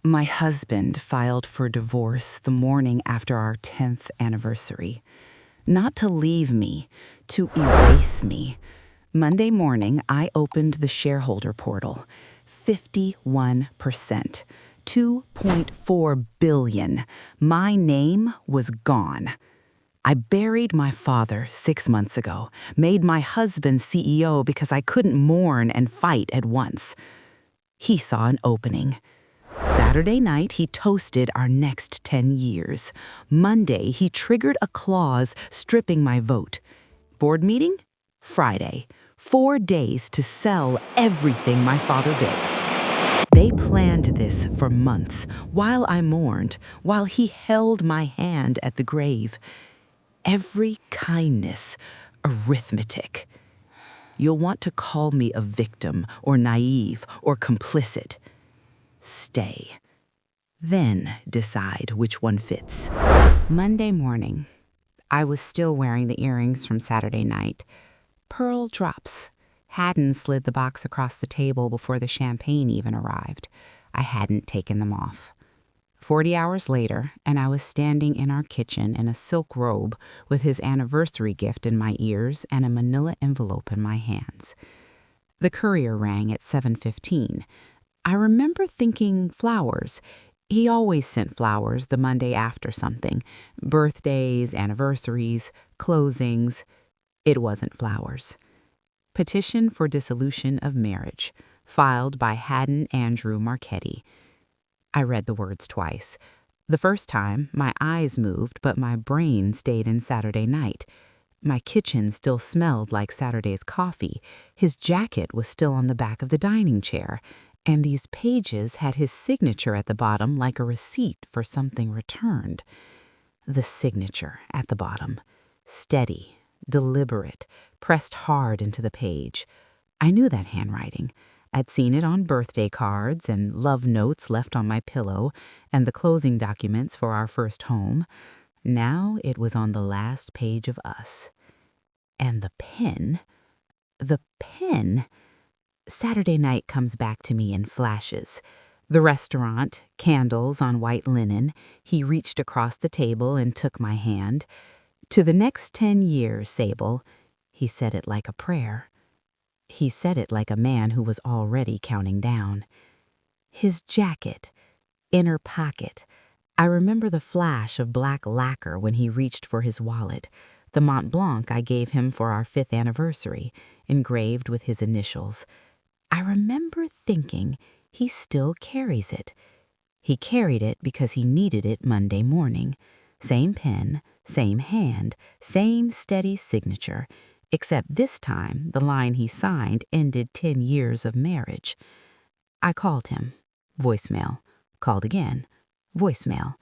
My husband filed for divorce the morning after our 10th anniversary. Not to leave me, to erase me. Monday morning, I opened the shareholder portal. 51%. 2.4 billion. My name was gone. I buried my father 6 months ago, made my husband CEO because I couldn't mourn and fight at once. He saw an opening. Saturday night, he toasted our next 10 years. Monday, he triggered a clause stripping my vote. Board meeting? Friday. 4 days to sell everything my father built. They planned this for months, while I mourned, while he held my hand at the grave. Every kindness, arithmetic. You'll want to call me a victim, or naive, or complicit. Stay. Then decide which one fits. Monday morning. I was still wearing the earrings from Saturday night. Pearl drops. Hadden slid the box across the table before the champagne even arrived. I hadn't taken them off. 40 hours later, and I was standing in our kitchen in a silk robe with his anniversary gift in my ears and a manila envelope in my hands. The courier rang at 7:15. I remember thinking flowers. He always sent flowers the Monday after something. Birthdays, anniversaries, closings. It wasn't flowers. Petition for dissolution of marriage, filed by Hadden Andrew Marchetti. I read the words twice. The first time, my eyes moved, but my brain stayed in Saturday night. My kitchen still smelled like Saturday's coffee. His jacket was still on the back of the dining chair, and these pages had his signature at the bottom like a receipt for something returned. The signature at the bottom. Steady, deliberate, pressed hard into the page. I knew that handwriting. I'd seen it on birthday cards and love notes left on my pillow and the closing documents for our first home. Now it was on the last page of us. And the pen. Saturday night comes back to me in flashes. The restaurant, candles on white linen. He reached across the table and took my hand. To the next 10 years, Sable. He said it like a prayer. He said it like a man who was already counting down. His jacket, inner pocket. I remember the flash of black lacquer when he reached for his wallet, the Mont Blanc I gave him for our 5th anniversary, engraved with his initials. I remember thinking he still carries it. He carried it because he needed it Monday morning. Same pen, same hand, same steady signature. Except this time, the line he signed ended 10 years of marriage. I called him. Voicemail. Called again. Voicemail.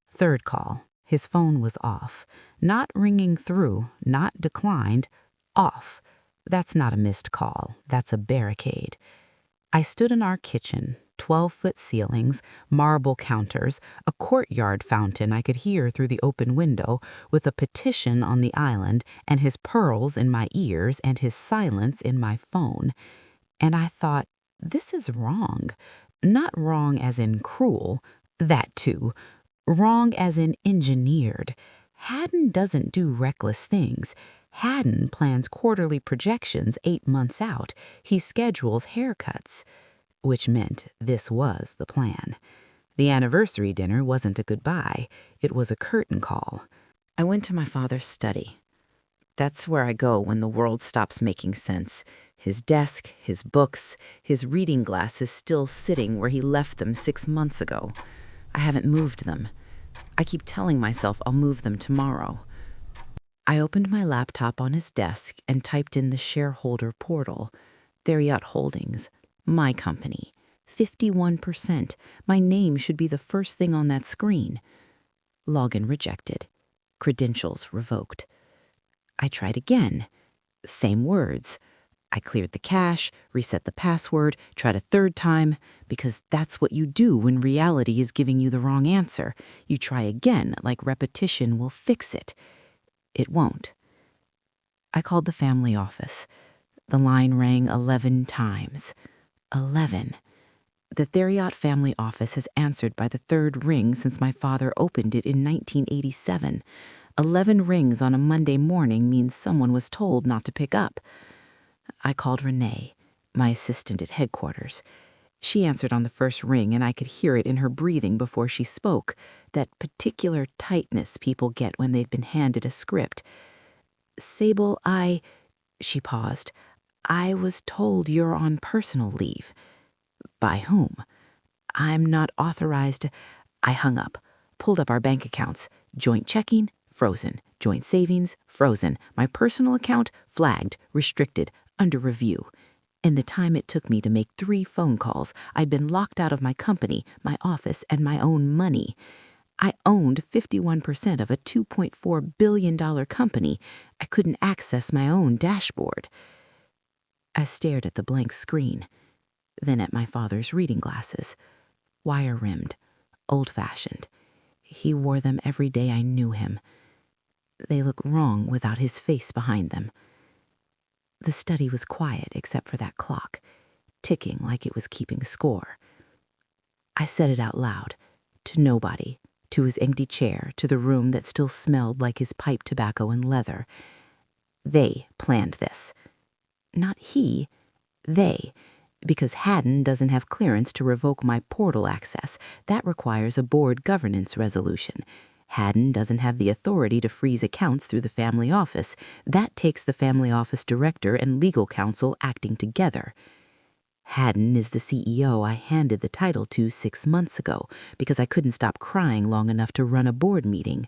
Third call. His phone was off. Not ringing through, not declined, off. That's not a missed call. That's a barricade. I stood in our kitchen, 12-foot ceilings, marble counters, a courtyard fountain I could hear through the open window, with a petition on the island and his pearls in my ears and his silence in my phone. And I thought, this is wrong. Not wrong as in cruel, that too. Wrong as in engineered. Hadden doesn't do reckless things. Hadden plans quarterly projections 8 months out. He schedules haircuts. Which meant this was the plan. The anniversary dinner wasn't a goodbye. It was a curtain call. I went to my father's study. That's where I go when the world stops making sense. His desk, his books, his reading glasses still sitting where he left them 6 months ago. I haven't moved them. I keep telling myself I'll move them tomorrow. I opened my laptop on his desk and typed in the shareholder portal. Theriot Holdings. My company. 51%. My name should be the first thing on that screen. Login rejected. Credentials revoked. I tried again. Same words. I cleared the cache, reset the password, tried a third time, because that's what you do when reality is giving you the wrong answer. You try again, like repetition will fix it. It won't. I called the family office. The line rang 11 times. 11. The Theriot family office has answered by the third ring since my father opened it in 1987. 11 rings on a Monday morning means someone was told not to pick up. I called Renee, my assistant at headquarters. She answered on the first ring, and I could hear it in her breathing before she spoke, that particular tightness people get when they've been handed a script. Sable, She paused. I was told you're on personal leave. By whom? I'm not authorized. I hung up, pulled up our bank accounts. Joint checking, frozen. Joint savings, frozen. My personal account, flagged, restricted, under review. In the time it took me to make 3 phone calls, I'd been locked out of my company, my office, and my own money. I owned 51% of a $2.4 billion company. I couldn't access my own dashboard. I stared at the blank screen, then at my father's reading glasses. Wire-rimmed, old-fashioned. He wore them every day I knew him. They look wrong without his face behind them. The study was quiet except for that clock, ticking like it was keeping score. I said it out loud, to nobody, to his empty chair, to the room that still smelled like his pipe tobacco and leather. They planned this. Not he, they, because Haddon doesn't have clearance to revoke my portal access. That requires a board governance resolution. Haddon doesn't have the authority to freeze accounts through the family office. That takes the family office director and legal counsel acting together. Haddon is the CEO I handed the title to 6 months ago because I couldn't stop crying long enough to run a board meeting.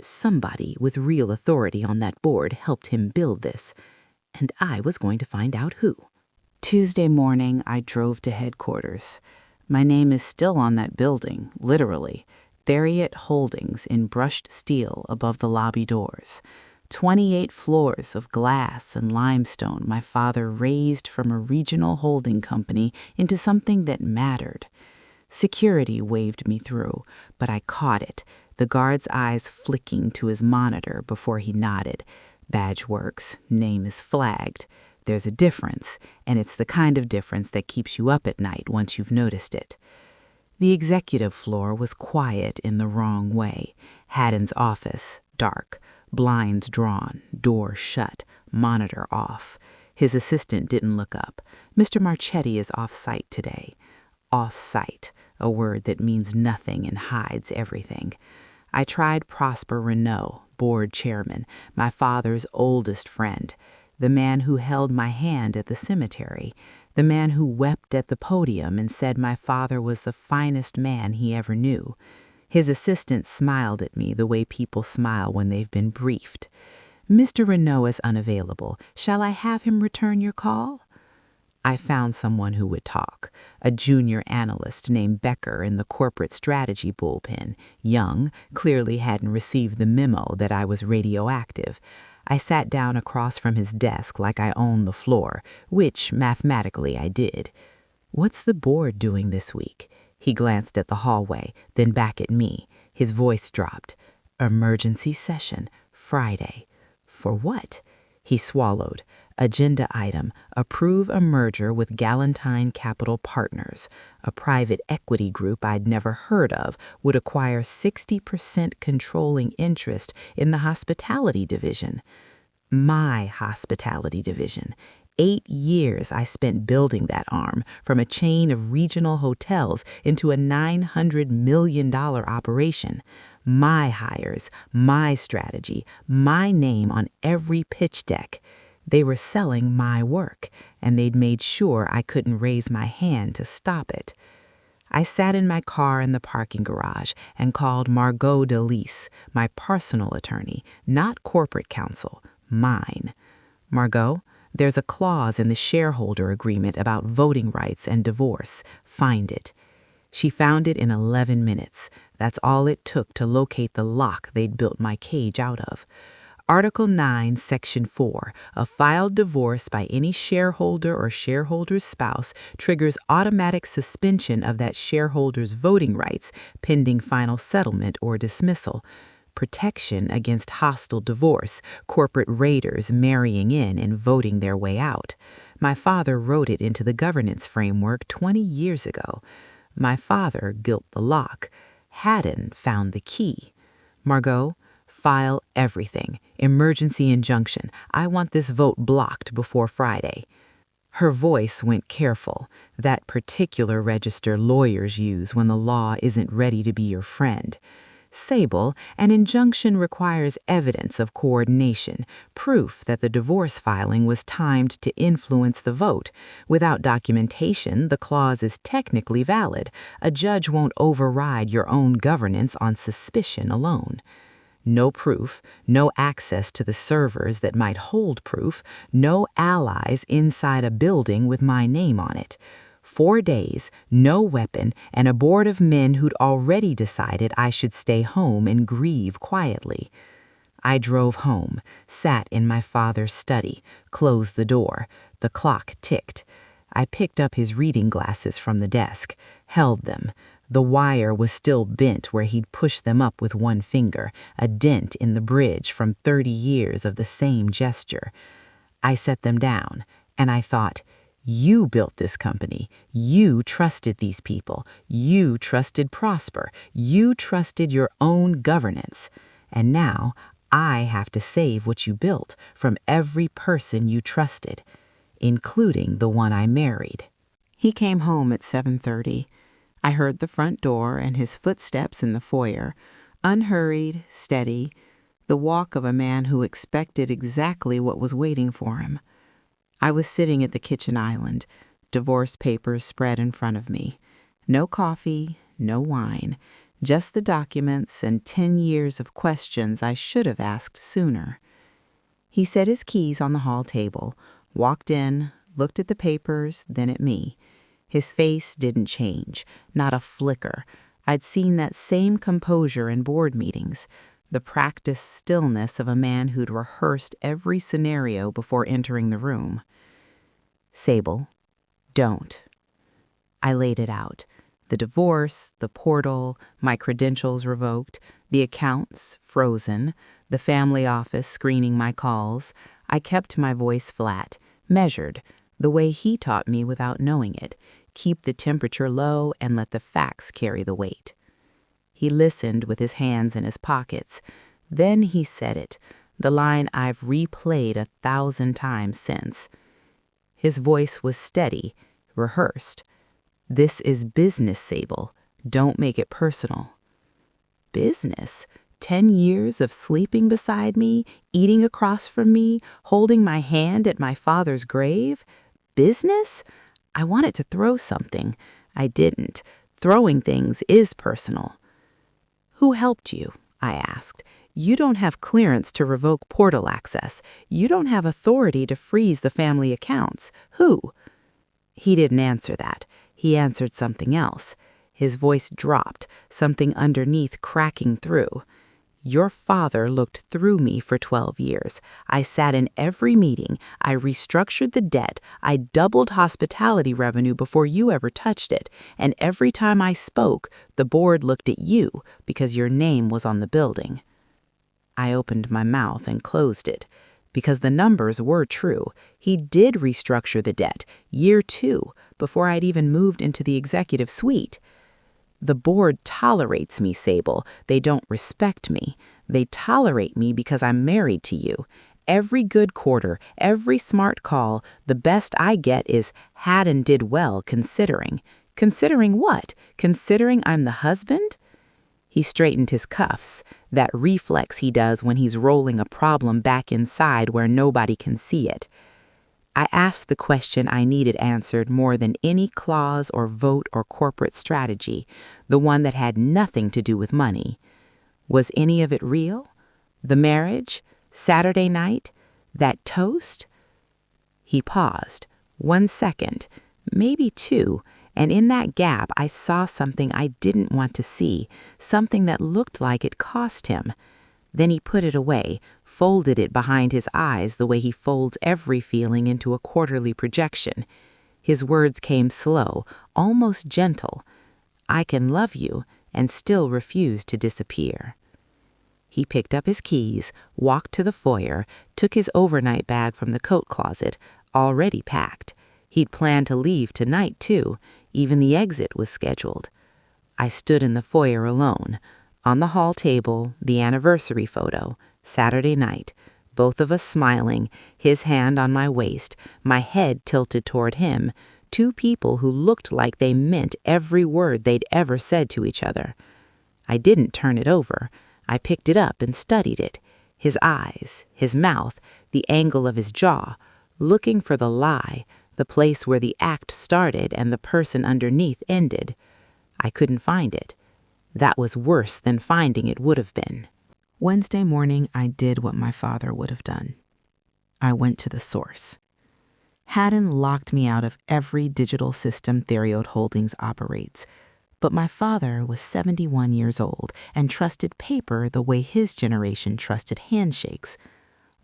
Somebody with real authority on that board helped him build this, and I was going to find out who. Tuesday morning, I drove to headquarters. My name is still on that building, literally. Theriot Holdings in brushed steel above the lobby doors. 28 floors of glass and limestone my father raised from a regional holding company into something that mattered. Security waved me through, but I caught it, the guard's eyes flicking to his monitor before he nodded. Badge works, name is flagged. There's a difference, and it's the kind of difference that keeps you up at night once you've noticed it. The executive floor was quiet in the wrong way. Haddon's office, dark, blinds drawn, door shut, monitor off. His assistant didn't look up. Mr. Marchetti is off-site today. Off-site, a word that means nothing and hides everything. I tried Prosper Renault, board chairman, my father's oldest friend, the man who held my hand at the cemetery, the man who wept at the podium and said my father was the finest man he ever knew. His assistant smiled at me the way people smile when they've been briefed. Mr. Renault is unavailable. Shall I have him return your call? I found someone who would talk, a junior analyst named Becker in the corporate strategy bullpen, young, clearly hadn't received the memo that I was radioactive. I sat down across from his desk like I owned the floor, which mathematically I did. What's the board doing this week? He glanced at the hallway, then back at me. His voice dropped. Emergency session, Friday. For what? He swallowed. Agenda item, approve a merger with Galentine Capital Partners. A private equity group I'd never heard of would acquire 60% controlling interest in the hospitality division. My hospitality division. 8 years I spent building that arm from a chain of regional hotels into a $900 million operation. My hires, my strategy, my name on every pitch deck. They were selling my work, and they'd made sure I couldn't raise my hand to stop it. I sat in my car in the parking garage and called Margot DeLise, my personal attorney, not corporate counsel, mine. Margot, there's a clause in the shareholder agreement about voting rights and divorce. Find it. She found it in 11 minutes. That's all it took to locate the lock they'd built my cage out of. Article 9, Section 4, a filed divorce by any shareholder or shareholder's spouse triggers automatic suspension of that shareholder's voting rights pending final settlement or dismissal. protection against hostile divorce, corporate raiders marrying in and voting their way out. My father wrote it into the governance framework 20 years ago. My father gilt the lock. Haddon found the key. Margot, file everything. Emergency injunction. I want this vote blocked before Friday. Her voice went careful, that particular register lawyers use when the law isn't ready to be your friend. Sable, an injunction requires evidence of coordination, proof that the divorce filing was timed to influence the vote. Without documentation, the clause is technically valid. A judge won't override your own governance on suspicion alone. No proof, no access to the servers that might hold proof, no allies inside a building with my name on it. 4 days, no weapon, and a board of men who'd already decided I should stay home and grieve quietly. I drove home, sat in my father's study, closed the door. The clock ticked. I picked up his reading glasses from the desk, held them. The wire was still bent where he'd pushed them up with one finger, a dent in the bridge from 30 years of the same gesture. I set them down, and I thought, you built this company. You trusted these people. You trusted Prosper. You trusted your own governance. And now I have to save what you built from every person you trusted, including the one I married. He came home at 7:30. I heard the front door and his footsteps in the foyer, unhurried, steady, the walk of a man who expected exactly what was waiting for him. I was sitting at the kitchen island, divorce papers spread in front of me. No coffee, no wine, just the documents and 10 years of questions I should have asked sooner. He set his keys on the hall table, walked in, looked at the papers, then at me. His face didn't change, not a flicker. I'd seen that same composure in board meetings, the practiced stillness of a man who'd rehearsed every scenario before entering the room. Sable, don't. I laid it out. The divorce, the portal, my credentials revoked, the accounts frozen, the family office screening my calls. I kept my voice flat, measured, the way he taught me without knowing it. Keep the temperature low and let the facts carry the weight. He listened with his hands in his pockets. Then he said it, the line I've replayed 1,000 times since. His voice was steady, rehearsed. This is business, Sable. Don't make it personal. Business? 10 years of sleeping beside me, eating across from me, holding my hand at my father's grave? Business? I wanted to throw something. I didn't. Throwing things is personal. Who helped you? I asked. You don't have clearance to revoke portal access. You don't have authority to freeze the family accounts. Who? He didn't answer that. He answered something else. His voice dropped, something underneath cracking through. Your father looked through me for 12 years. I sat in every meeting. I restructured the debt. I doubled hospitality revenue before you ever touched it. And every time I spoke, the board looked at you because your name was on the building. I opened my mouth and closed it because the numbers were true. He did restructure the debt, year 2, before I'd even moved into the executive suite. The board tolerates me, Sable. They don't respect me. They tolerate me because I'm married to you. Every good quarter, every smart call, the best I get is Haddon did well considering. Considering what? Considering I'm the husband? He straightened his cuffs, that reflex he does when he's rolling a problem back inside where nobody can see it. I asked the question I needed answered more than any clause or vote or corporate strategy, the one that had nothing to do with money. Was any of it real? The marriage? Saturday night? That toast? He paused. 1 second, maybe 2, and in that gap I saw something I didn't want to see, something that looked like it cost him. Then he put it away, folded it behind his eyes the way he folds every feeling into a quarterly projection. His words came slow, almost gentle. I can love you and still refuse to disappear. He picked up his keys, walked to the foyer, took his overnight bag from the coat closet, already packed. He'd planned to leave tonight, too. Even the exit was scheduled. I stood in the foyer alone. On the hall table, the anniversary photo, Saturday night, both of us smiling, his hand on my waist, my head tilted toward him, two people who looked like they meant every word they'd ever said to each other. I didn't turn it over. I picked it up and studied it. His eyes, his mouth, the angle of his jaw, looking for the lie, the place where the act started and the person underneath ended. I couldn't find it. That was worse than finding it would have been. Wednesday morning, I did what my father would have done. I went to the source. Haddon locked me out of every digital system Theriot Holdings operates, but my father was 71 years old and trusted paper the way his generation trusted handshakes.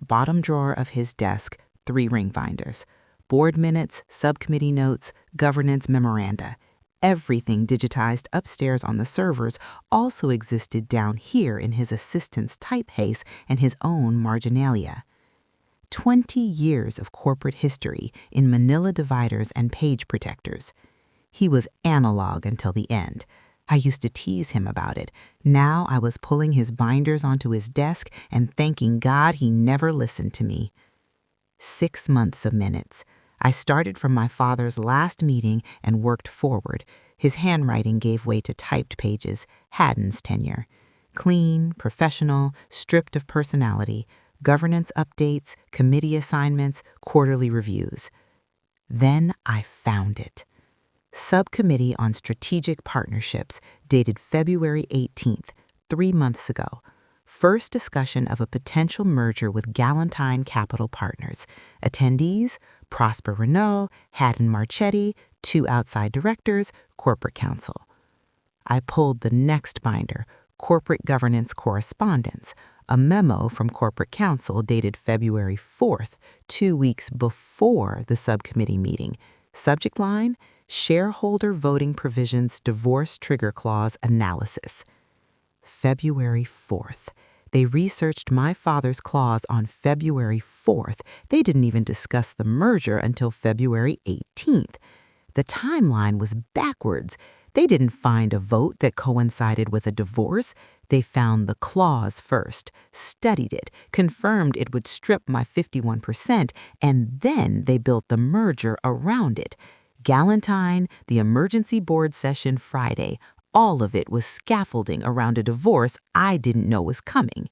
Bottom drawer of his desk, 3 ring binders. Board minutes, subcommittee notes, governance memoranda. Everything digitized upstairs on the servers also existed down here in his assistant's typeface and his own marginalia. 20 years of corporate history in manila dividers and page protectors. He was analog until the end. I used to tease him about it. Now I was pulling his binders onto his desk and thanking God he never listened to me. 6 months of minutes. I started from my father's last meeting and worked forward. His handwriting gave way to typed pages, Haddon's tenure. Clean, professional, stripped of personality, governance updates, committee assignments, quarterly reviews. Then I found it. Subcommittee on Strategic Partnerships, dated February 18th, 3 months ago. First discussion of a potential merger with Galentine Capital Partners. Attendees, Prosper Renault, Haddon Marchetti, 2 outside directors, corporate counsel. I pulled the next binder, Corporate Governance Correspondence, a memo from corporate counsel dated February 4th, 2 weeks before the subcommittee meeting. Subject line, Shareholder Voting Provisions Divorce Trigger Clause Analysis. February 4th. They researched my father's clause on February 4th. They didn't even discuss the merger until February 18th. The timeline was backwards. They didn't find a vote that coincided with a divorce. They found the clause first, studied it, confirmed it would strip my 51%, and then they built the merger around it. Galentine, the emergency board session Friday, all of it was scaffolding around a divorce I didn't know was coming.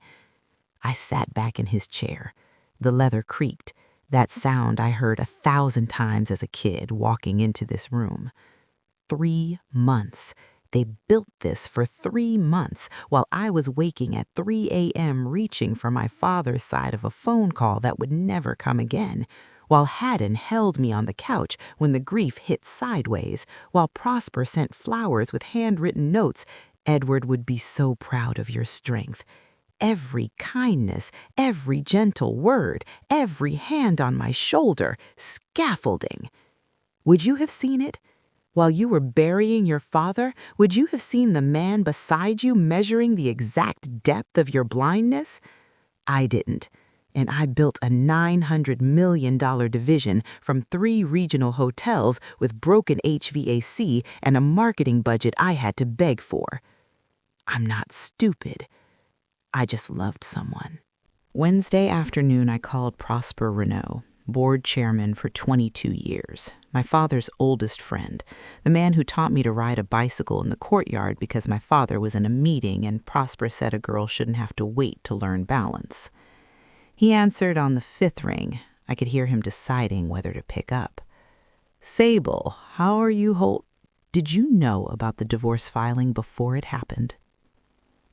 I sat back in his chair. The leather creaked, that sound I heard 1,000 times as a kid walking into this room. 3 months. They built this for 3 months while I was waking at 3 a.m. reaching for my father's side of a phone call that would never come again, while Haddon held me on the couch when the grief hit sideways, while Prosper sent flowers with handwritten notes. Edward would be so proud of your strength. Every kindness, every gentle word, every hand on my shoulder, scaffolding. Would you have seen it? While you were burying your father, would you have seen the man beside you measuring the exact depth of your blindness? I didn't. And I built a $900 million division from 3 regional hotels with broken HVAC and a marketing budget I had to beg for. I'm not stupid. I just loved someone. Wednesday afternoon, I called Prosper Renault, board chairman for 22 years, my father's oldest friend, the man who taught me to ride a bicycle in the courtyard because my father was in a meeting and Prosper said a girl shouldn't have to wait to learn balance. He answered on the 5th ring. I could hear him deciding whether to pick up. Sable, how are you Did you know about the divorce filing before it happened?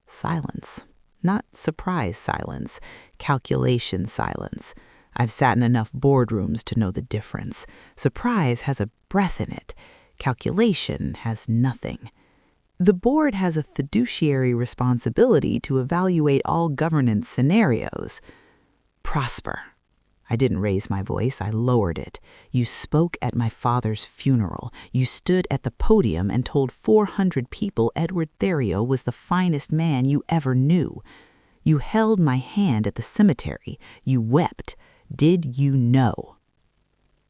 Silence. Not surprise silence, calculation silence. I've sat in enough boardrooms to know the difference. Surprise has a breath in it. Calculation has nothing. The board has a fiduciary responsibility to evaluate all governance scenarios. Prosper. I didn't raise my voice, I lowered it. You spoke at my father's funeral. You stood at the podium and told 400 people Edward Theriot was the finest man you ever knew. You held my hand at the cemetery. You wept. Did you know?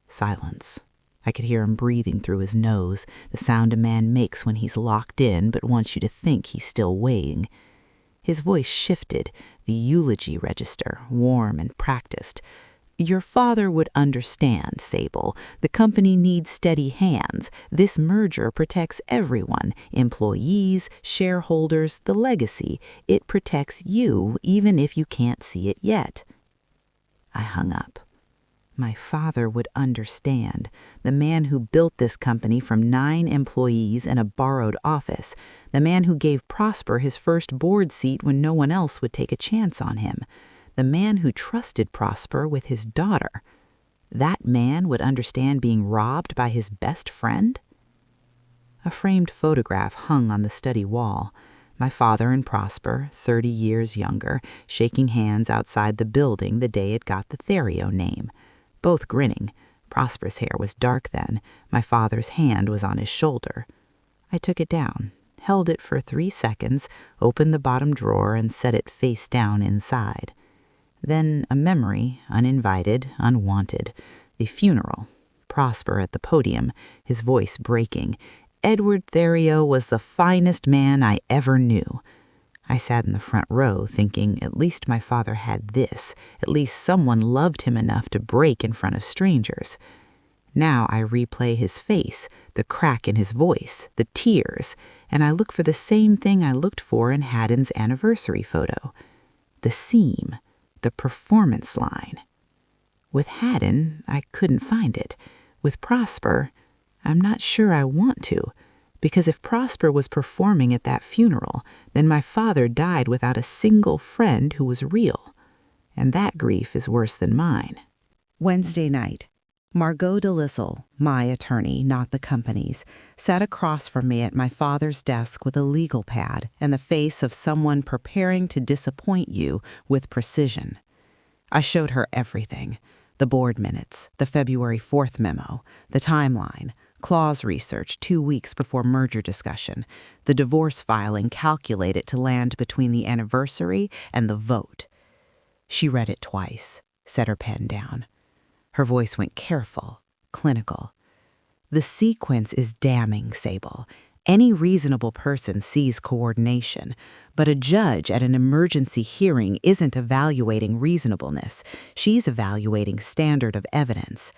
Silence. I could hear him breathing through his nose, the sound a man makes when he's locked in but wants you to think he's still weighing. His voice shifted, the eulogy register, warm and practiced. Your father would understand, Sable. The company needs steady hands. This merger protects everyone, employees, shareholders, the legacy. It protects you, even if you can't see it yet. I hung up. My father would understand. The man who built this company from 9 employees and a borrowed office. The man who gave Prosper his first board seat when no one else would take a chance on him. The man who trusted Prosper with his daughter. That man would understand being robbed by his best friend? A framed photograph hung on the study wall. My father and Prosper, 30 years younger, shaking hands outside the building the day it got the Therio name. Both grinning. Prosper's hair was dark then. My father's hand was on his shoulder. I took it down, held it for 3 seconds, opened the bottom drawer and set it face down inside. Then a memory, uninvited, unwanted. The funeral. Prosper at the podium, his voice breaking. Edward Therio was the finest man I ever knew. I sat in the front row thinking at least my father had this. At least someone loved him enough to break in front of strangers. Now I replay his face, the crack in his voice, the tears, and I look for the same thing I looked for in Haddon's anniversary photo. The seam, the performance line. With Haddon, I couldn't find it. With Prosper, I'm not sure I want to. Because if Prosper was performing at that funeral, then my father died without a single friend who was real. And that grief is worse than mine. Wednesday night. Margot DeLissle, my attorney, not the company's, sat across from me at my father's desk with a legal pad and the face of someone preparing to disappoint you with precision. I showed her everything. The board minutes, the February 4th memo, the timeline, clause research 2 weeks before merger discussion, the divorce filing calculated to land between the anniversary and the vote. She read it twice, set her pen down. Her voice went careful, clinical. The sequence is damning, Sable. Any reasonable person sees coordination, but a judge at an emergency hearing isn't evaluating reasonableness. She's evaluating standard of evidence.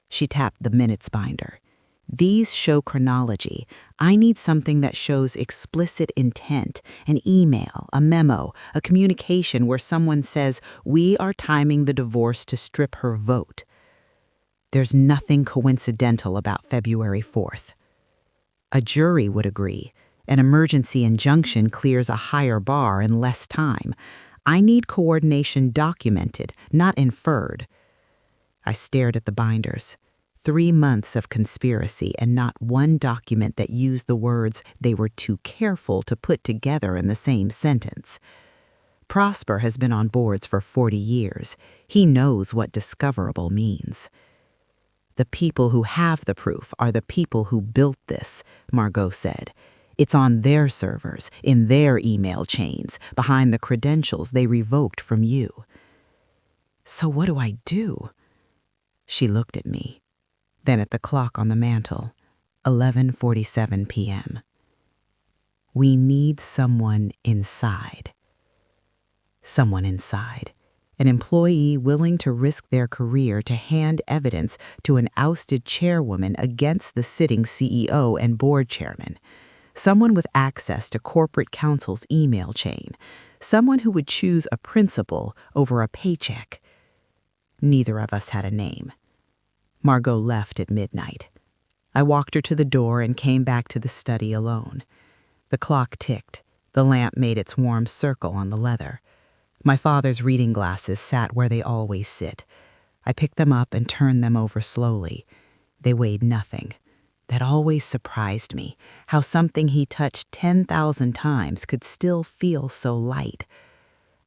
She tapped the minutes binder. These show chronology. I need something that shows explicit intent, an email, a memo, a communication where someone says, we are timing the divorce to strip her vote. There's nothing coincidental about February 4th. A jury would agree. An emergency injunction clears a higher bar in less time. I need coordination documented, not inferred. I stared at the binders. 3 months of conspiracy and not one document that used the words they were too careful to put together in the same sentence. Prosper has been on boards for 40 years. He knows what discoverable means. The people who have the proof are the people who built this, Margot said. It's on their servers, in their email chains, behind the credentials they revoked from you. So what do I do? She looked at me. Then at the clock on the mantel, 11:47 p.m. We need someone inside. Someone inside. An employee willing to risk their career to hand evidence to an ousted chairwoman against the sitting CEO and board chairman. Someone with access to corporate counsel's email chain. Someone who would choose a principal over a paycheck. Neither of us had a name. Margot left at midnight. I walked her to the door and came back to the study alone. The clock ticked. The lamp made its warm circle on the leather. My father's reading glasses sat where they always sit. I picked them up and turned them over slowly. They weighed nothing. That always surprised me, how something he touched 10,000 times could still feel so light.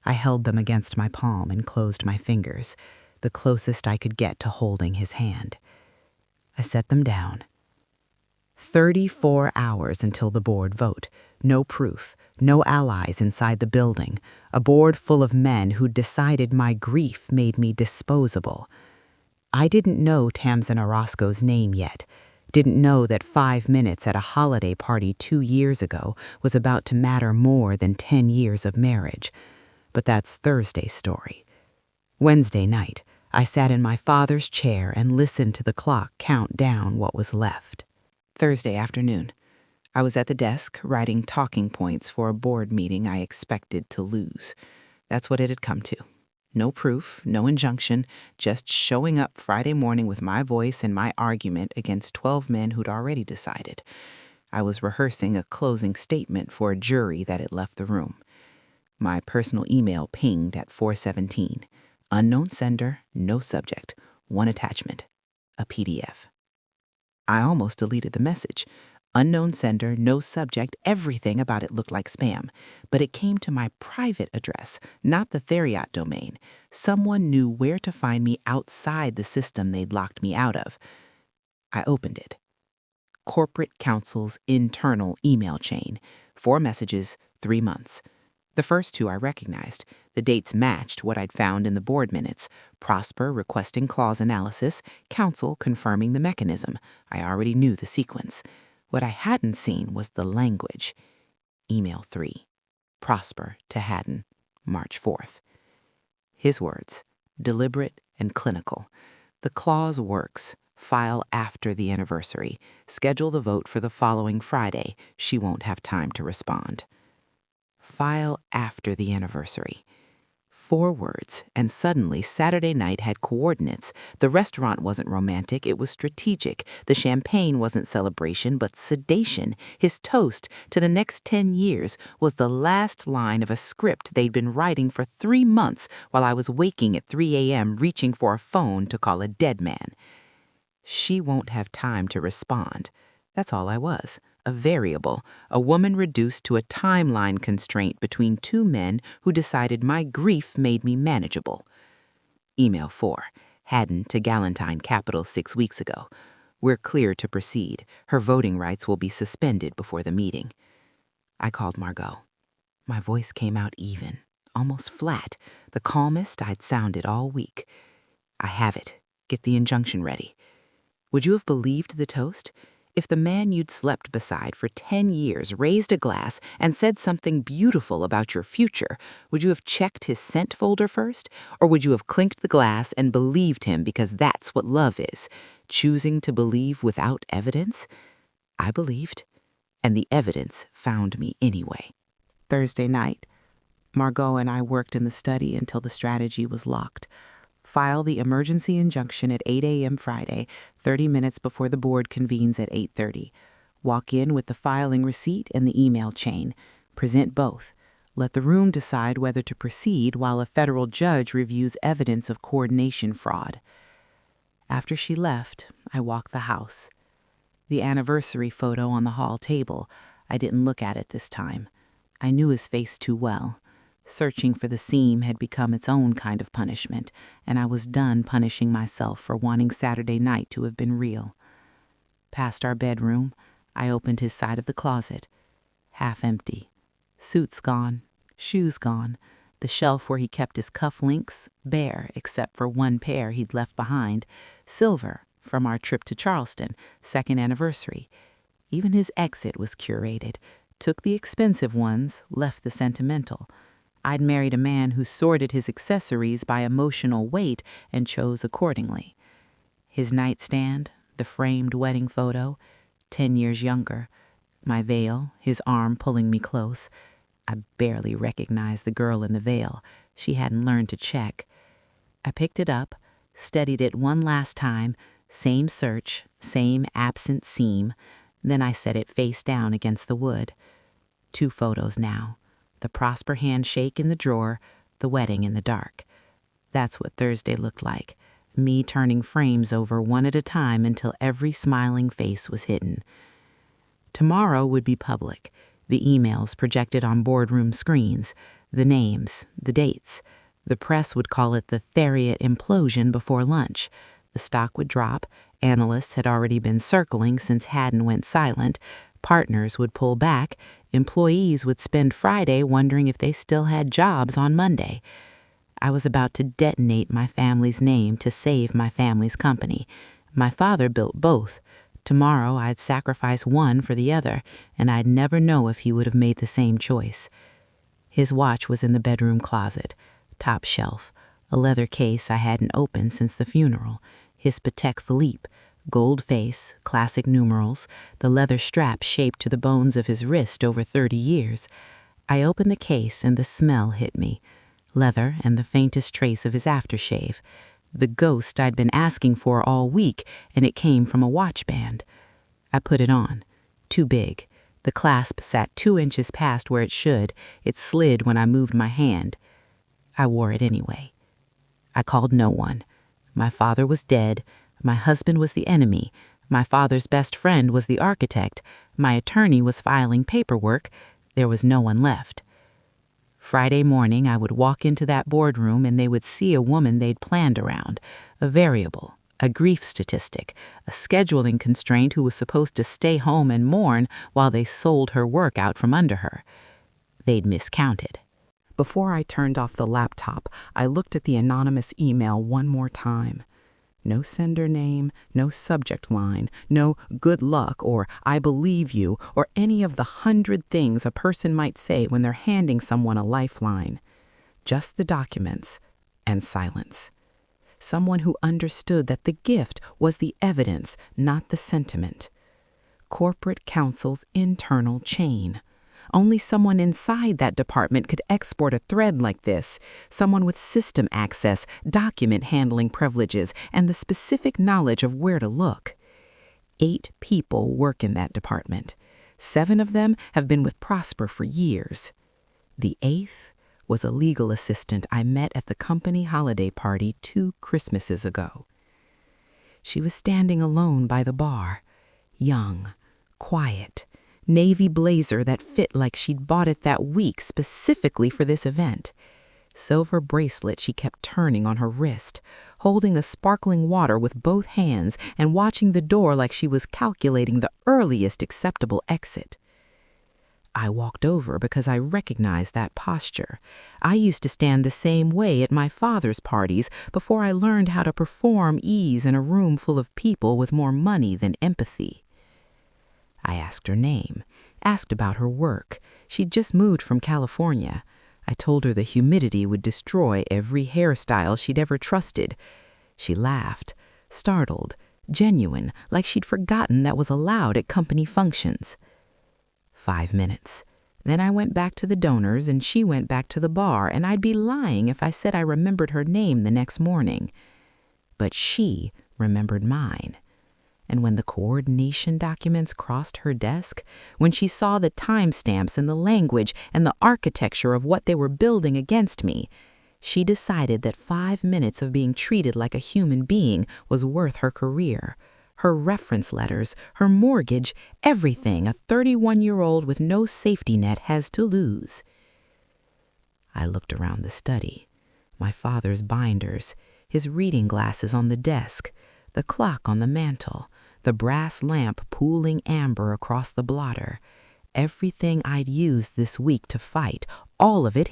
I held them against my palm and closed my fingers, the closest I could get to holding his hand. I set them down. 34 hours until the board vote. No proof, no allies inside the building. A board full of men who'd decided my grief made me disposable. I didn't know Tamsin Orozco's name yet. Didn't know that 5 minutes at a holiday party 2 years ago was about to matter more than 10 years of marriage. But that's Thursday's story. Wednesday night, I sat in my father's chair and listened to the clock count down what was left. Thursday afternoon, I was at the desk writing talking points for a board meeting I expected to lose. That's what it had come to. No proof, no injunction, just showing up Friday morning with my voice and my argument against 12 men who'd already decided. I was rehearsing a closing statement for a jury that had left the room. My personal email pinged at 4:17. Unknown sender, no subject, one attachment, a PDF. I almost deleted the message. Unknown sender, no subject, everything about it looked like spam. But it came to my private address, not the Theriot domain. Someone knew where to find me outside the system they'd locked me out of. I opened it. Corporate Counsel's internal email chain. 4 messages, 3 months. The first 2 I recognized. The dates matched what I'd found in the board minutes. Prosper requesting clause analysis, counsel confirming the mechanism. I already knew the sequence. What I hadn't seen was the language. Email 3. Prosper to Haddon, March 4th. His words, deliberate and clinical. The clause works. File after the anniversary. Schedule the vote for the following Friday. She won't have time to respond. File after the anniversary. 4 words, and suddenly Saturday night had coordinates. The restaurant wasn't romantic, it was strategic. The champagne wasn't celebration, but sedation. His toast to the next 10 years was the last line of a script they'd been writing for 3 months while I was waking at 3 a.m. reaching for a phone to call a dead man. She won't have time to respond. That's all I was. A variable, a woman reduced to a timeline constraint between 2 men who decided my grief made me manageable. Email 4. Haddon to Galentine Capital 6 weeks ago. We're clear to proceed. Her voting rights will be suspended before the meeting. I called Margot. My voice came out even, almost flat, the calmest I'd sounded all week. I have it. Get the injunction ready. Would you have believed the toast? If the man you'd slept beside for 10 years raised a glass and said something beautiful about your future, would you have checked his scent folder first? Or would you have clinked the glass and believed him because that's what love is, choosing to believe without evidence? I believed, and the evidence found me anyway. Thursday night, Margot and I worked in the study until the strategy was locked. File the emergency injunction at 8 a.m. Friday, 30 minutes before the board convenes at 8:30. Walk in with the filing receipt and the email chain. Present both. Let the room decide whether to proceed while a federal judge reviews evidence of coordination fraud. After she left, I walked the house. The anniversary photo on the hall table, I didn't look at it this time. I knew his face too well. Searching for the seam had become its own kind of punishment, and I was done punishing myself for wanting Saturday night to have been real. Past our bedroom, I opened his side of the closet. Half empty. Suits gone, shoes gone, the shelf where he kept his cufflinks bare except for 1 pair he'd left behind, silver from our trip to Charleston, 2nd anniversary. Even his exit was curated. Took the expensive ones, left the sentimental. I'd married a man who sorted his accessories by emotional weight and chose accordingly. His nightstand, the framed wedding photo, 10 years younger. My veil, his arm pulling me close. I barely recognized the girl in the veil. She hadn't learned to check. I picked it up, studied it one last time, same search, same absent seam. Then I set it face down against the wood. 2 photos now. The Prosper handshake in the drawer, the wedding in the dark. That's what Thursday looked like, me turning frames over one at a time until every smiling face was hidden. Tomorrow would be public, the emails projected on boardroom screens, the names, the dates. The press would call it the Theriot implosion before lunch. The stock would drop, Analysts had already been circling since Haddon went silent. Partners would pull back. Employees would spend Friday wondering if they still had jobs on Monday. I was about to detonate my family's name to save my family's company. My father built both. Tomorrow I'd sacrifice one for the other, and I'd never know if he would have made the same choice. His watch was in the bedroom closet, top shelf, a leather case I hadn't opened since the funeral. His Patek Philippe, gold face, classic numerals, the leather strap shaped to the bones of his wrist over 30 years. I opened the case and the smell hit me. Leather and the faintest trace of his aftershave. The ghost I'd been asking for all week, and it came from a watch band. I put it on. Too big. The clasp sat 2 inches past where it should. It slid when I moved my hand. I wore it anyway. I called no one. My father was dead. My husband was the enemy. My father's best friend was the architect. My attorney was filing paperwork. There was no one left. Friday morning, I would walk into that boardroom and they would see a woman they'd planned around, a variable, a grief statistic, a scheduling constraint who was supposed to stay home and mourn while they sold her work out from under her. They'd miscounted. Before I turned off the laptop, I looked at the anonymous email one more time. No sender name, no subject line, no good luck or I believe you or any of the 100 things a person might say when they're handing someone a lifeline. Just the documents and silence. Someone who understood that the gift was the evidence, not the sentiment. Corporate counsel's internal chain. Only someone inside that department could export a thread like this, someone with system access, document handling privileges, and the specific knowledge of where to look. 8 people work in that department. 7 of them have been with Prosper for years. The 8th was a legal assistant I met at the company holiday party 2 Christmases ago. She was standing alone by the bar, young, quiet, navy blazer that fit like she'd bought it that week specifically for this event. Silver bracelet she kept turning on her wrist, holding a sparkling water with both hands and watching the door like she was calculating the earliest acceptable exit. I walked over because I recognized that posture. I used to stand the same way at my father's parties before I learned how to perform ease in a room full of people with more money than empathy. I asked her name, asked about her work. She'd just moved from California. I told her the humidity would destroy every hairstyle she'd ever trusted. She laughed, startled, genuine, like she'd forgotten that was allowed at company functions. 5 minutes. Then I went back to the donors and she went back to the bar, and I'd be lying if I said I remembered her name the next morning. But she remembered mine. And when the coordination documents crossed her desk, when she saw the timestamps and the language and the architecture of what they were building against me, she decided that 5 minutes of being treated like a human being was worth her career, her reference letters, her mortgage, everything a 31-year-old with no safety net has to lose. I looked around the study, my father's binders, his reading glasses on the desk, the clock on the mantel, the brass lamp pooling amber across the blotter. Everything I'd used this week to fight, all of it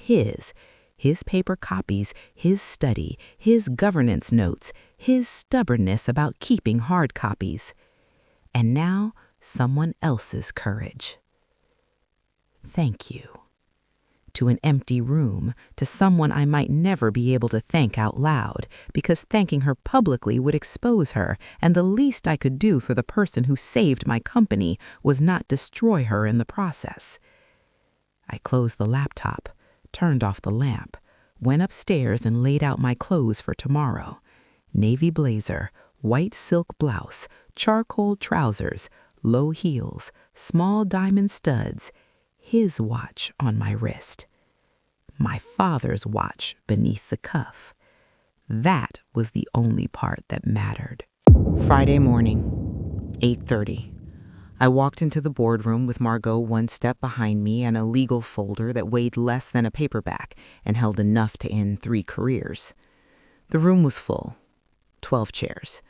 his paper copies, his study, his governance notes, his stubbornness about keeping hard copies. And now someone else's courage. Thank you. To an empty room, to someone I might never be able to thank out loud, because thanking her publicly would expose her, and the least I could do for the person who saved my company was not destroy her in the process. I closed the laptop, turned off the lamp, went upstairs and laid out my clothes for tomorrow. Navy blazer, white silk blouse, charcoal trousers, low heels, small diamond studs, his watch on my wrist, my father's watch beneath the cuff. That was the only part that mattered. Friday morning, 8:30. I walked into the boardroom with Margot one step behind me and a legal folder that weighed less than a paperback and held enough to end 3 careers. The room was full. 12 chairs.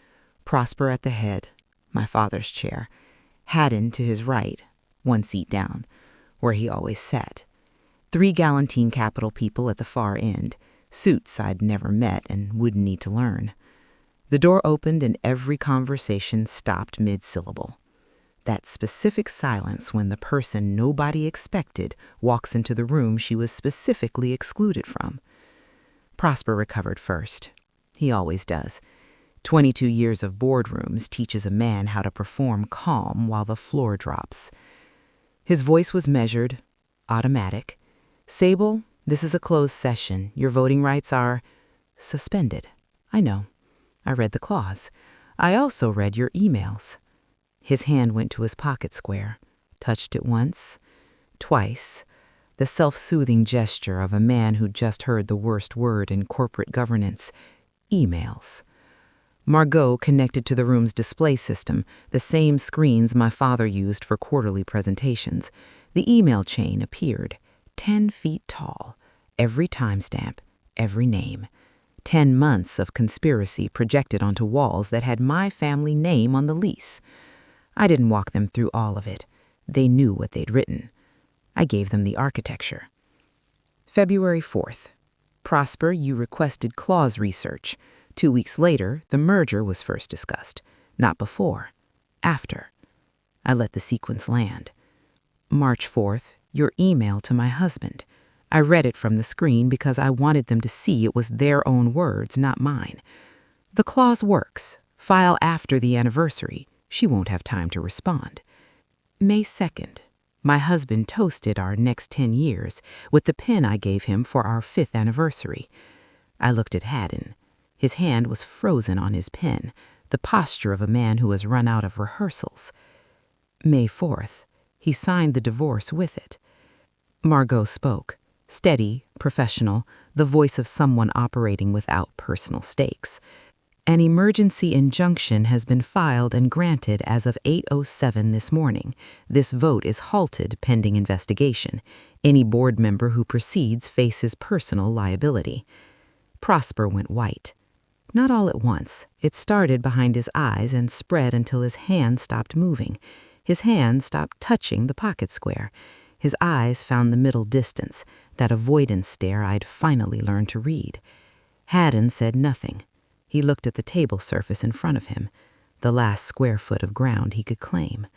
Prosper at the head, my father's chair. Haddon to his right, one seat down, where he always sat. 3 Galantine Capital people at the far end, suits I'd never met and wouldn't need to learn. The door opened and every conversation stopped mid-syllable. That specific silence when the person nobody expected walks into the room she was specifically excluded from. Prosper recovered first. He always does. 22 years of boardrooms teaches a man how to perform calm while the floor drops. His voice was measured, automatic. Sable, this is a closed session. Your voting rights are suspended. I know. I read the clause. I also read your emails. His hand went to his pocket square, touched it once, twice, the self-soothing gesture of a man who just heard the worst word in corporate governance, emails. Margot connected to the room's display system, the same screens my father used for quarterly presentations. The email chain appeared, 10 feet tall, every timestamp, every name. 10 months of conspiracy projected onto walls that had my family name on the lease. I didn't walk them through all of it. They knew what they'd written. I gave them the architecture. February 4th. Prosper, you requested clause research. 2 weeks later, the merger was first discussed. Not before. After. I let the sequence land. March 4th, your email to my husband. I read it from the screen because I wanted them to see it was their own words, not mine. The clause works. File after the anniversary. She won't have time to respond. May 2nd. My husband toasted our next 10 years with the pen I gave him for our 5th anniversary. I looked at Haddon. His hand was frozen on his pen, the posture of a man who has run out of rehearsals. May 4th. He signed the divorce with it. Margot spoke, steady, professional, the voice of someone operating without personal stakes. An emergency injunction has been filed and granted as of 8:07 this morning. This vote is halted pending investigation. Any board member who proceeds faces personal liability. Prosper went white. Not all at once. It started behind his eyes and spread until his hand stopped moving. His hand stopped touching the pocket square. His eyes found the middle distance, that avoidance stare I'd finally learned to read. Haddon said nothing. He looked at the table surface in front of him, the last square foot of ground he could claim.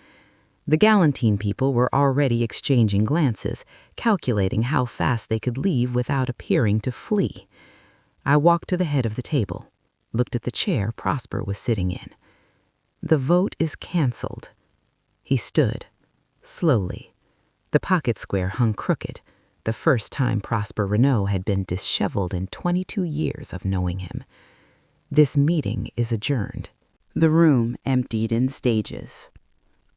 The Galantine people were already exchanging glances, calculating how fast they could leave without appearing to flee. I walked to the head of the table, looked at the chair Prosper was sitting in. The vote is canceled. He stood, slowly. The pocket square hung crooked, the first time Prosper Renault had been disheveled in 22 years of knowing him. This meeting is adjourned. The room emptied in stages.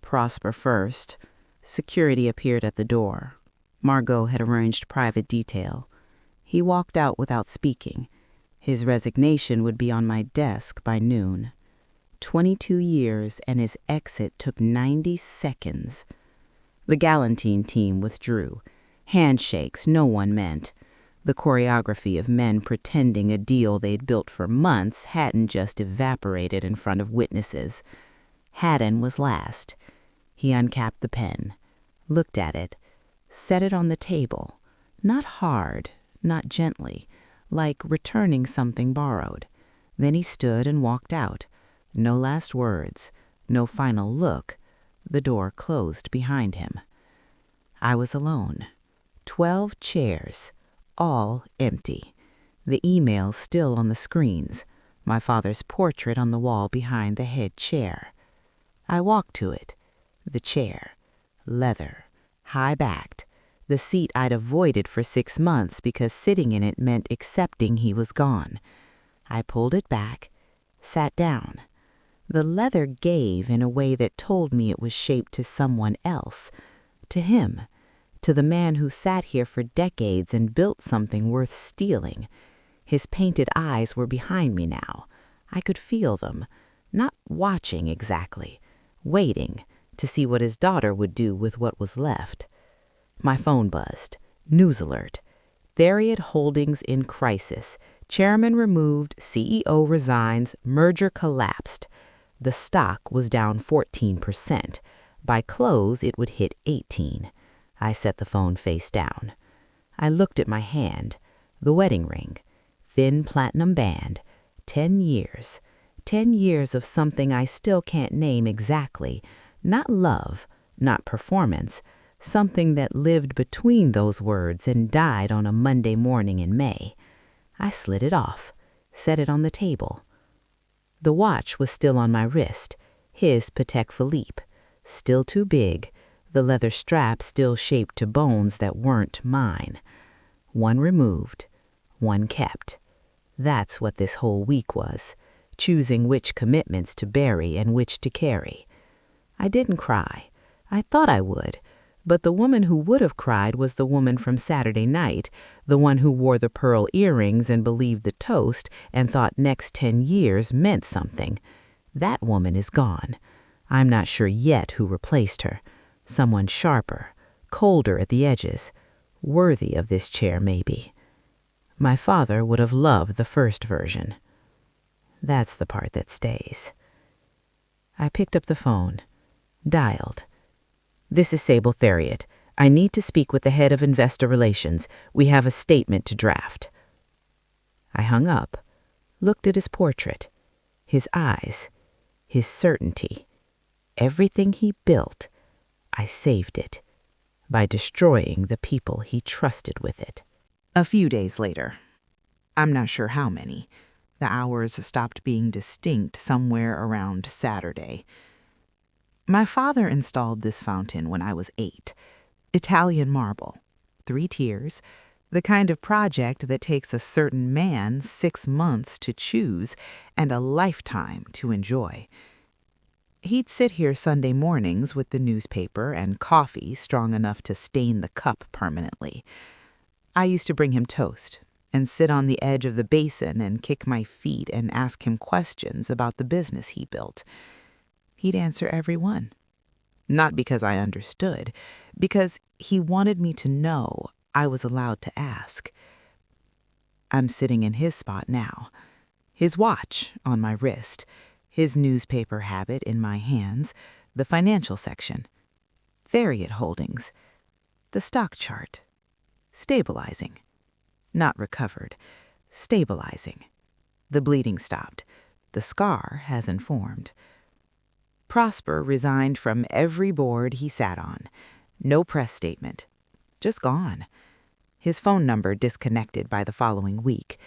Prosper first. Security appeared at the door. Margot had arranged private detail. He walked out without speaking. His resignation would be on my desk by noon. 22 years, and his exit took 90 seconds. The Galantine team withdrew. Handshakes no one meant. The choreography of men pretending a deal they'd built for months hadn't just evaporated in front of witnesses. Haddon was last. He uncapped the pen, looked at it, set it on the table, not hard, not gently, like returning something borrowed. Then he stood and walked out. No last words, no final look. The door closed behind him. I was alone. 12 chairs, all empty. The emails still on the screens, my father's portrait on the wall behind the head chair. I walked to it. The chair, leather, high-backed, the seat I'd avoided for 6 months because sitting in it meant accepting he was gone. I pulled it back, sat down. The leather gave in a way that told me it was shaped to someone else, to him, to the man who sat here for decades and built something worth stealing. His painted eyes were behind me now. I could feel them, not watching exactly, waiting to see what his daughter would do with what was left. My phone buzzed. News alert. Theriot Holdings in crisis. Chairman removed, CEO resigns, merger collapsed. The stock was down 14%. By close, it would hit 18. I set the phone face down. I looked at my hand, the wedding ring, thin platinum band, 10 years. 10 years of something I still can't name exactly. Not love, not performance, something that lived between those words and died on a Monday morning in May. I slid it off, set it on the table. The watch was still on my wrist, his Patek Philippe, still too big, the leather strap still shaped to bones that weren't mine. One removed, one kept. That's what this whole week was, choosing which commitments to bury and which to carry. I didn't cry. I thought I would. But the woman who would have cried was the woman from Saturday night, the one who wore the pearl earrings and believed the toast and thought next 10 years meant something. That woman is gone. I'm not sure yet who replaced her. Someone sharper, colder at the edges, worthy of this chair maybe. My father would have loved the first version. That's the part that stays. I picked up the phone, dialed. "This is Sable Theriot. I need to speak with the head of investor relations. We have a statement to draft." I hung up, looked at his portrait, his eyes, his certainty. Everything he built, I saved it by destroying the people he trusted with it. A few days later, I'm not sure how many, the hours stopped being distinct somewhere around Saturday. My father installed this fountain when I was 8. Italian marble, 3 tiers, the kind of project that takes a certain man 6 months to choose and a lifetime to enjoy. He'd sit here Sunday mornings with the newspaper and coffee strong enough to stain the cup permanently. I used to bring him toast and sit on the edge of the basin and kick my feet and ask him questions about the business he built. He'd answer every one. Not because I understood, because he wanted me to know I was allowed to ask. I'm sitting in his spot now, his watch on my wrist, his newspaper habit in my hands, the financial section, Theriot Holdings, the stock chart, stabilizing, not recovered, stabilizing. The bleeding stopped, the scar hasn't formed. Prosper resigned from every board he sat on. No press statement. Just gone. His phone number disconnected by the following week.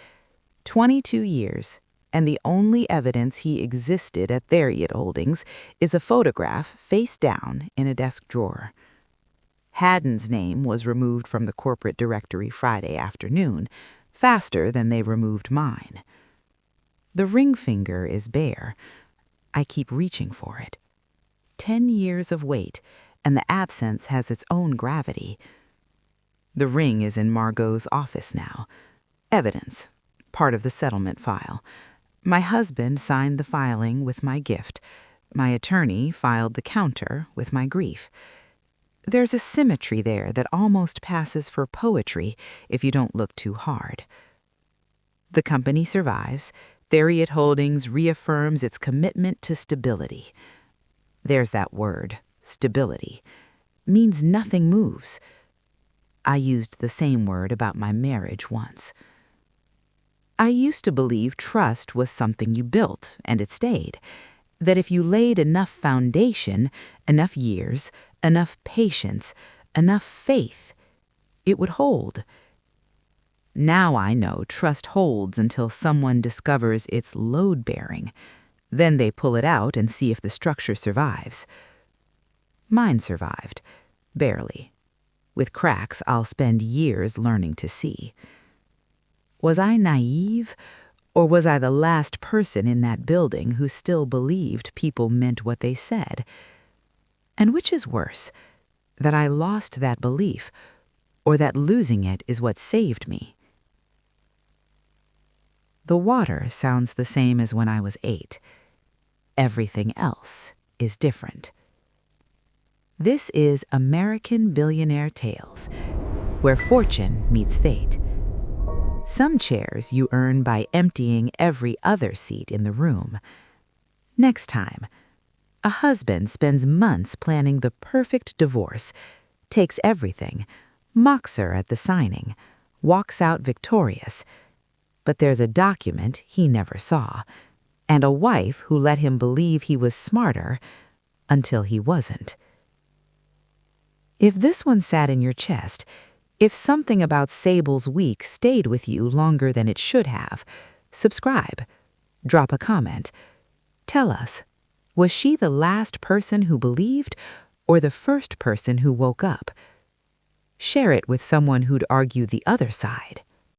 22 years, and the only evidence he existed at Theriot Holdings is a photograph face down in a desk drawer. Haddon's name was removed from the corporate directory Friday afternoon, faster than they removed mine. The ring finger is bare. I keep reaching for it. 10 years of wait, and the absence has its own gravity. The ring is in Margot's office now. Evidence, part of the settlement file. My husband signed the filing with my gift. My attorney filed the counter with my grief. There's a symmetry there that almost passes for poetry if you don't look too hard. The company survives. Theriot Holdings reaffirms its commitment to stability. There's that word, stability. Means nothing moves. I used the same word about my marriage once. I used to believe trust was something you built, and it stayed. That if you laid enough foundation, enough years, enough patience, enough faith, it would hold. Now I know trust holds until someone discovers it's load-bearing. Then they pull it out and see if the structure survives. Mine survived, barely. With cracks I'll spend years learning to see. Was I naive, or was I the last person in that building who still believed people meant what they said? And which is worse, that I lost that belief, or that losing it is what saved me? The water sounds the same as when I was 8. Everything else is different. This is American Billionaire Tales, where fortune meets fate. Some chairs you earn by emptying every other seat in the room. Next time, a husband spends months planning the perfect divorce, takes everything, mocks her at the signing, walks out victorious. But there's a document he never saw, and a wife who let him believe he was smarter until he wasn't. If this one sat in your chest, if something about Sable's week stayed with you longer than it should have, subscribe, drop a comment. Tell us, was she the last person who believed or the first person who woke up? Share it with someone who'd argue the other side.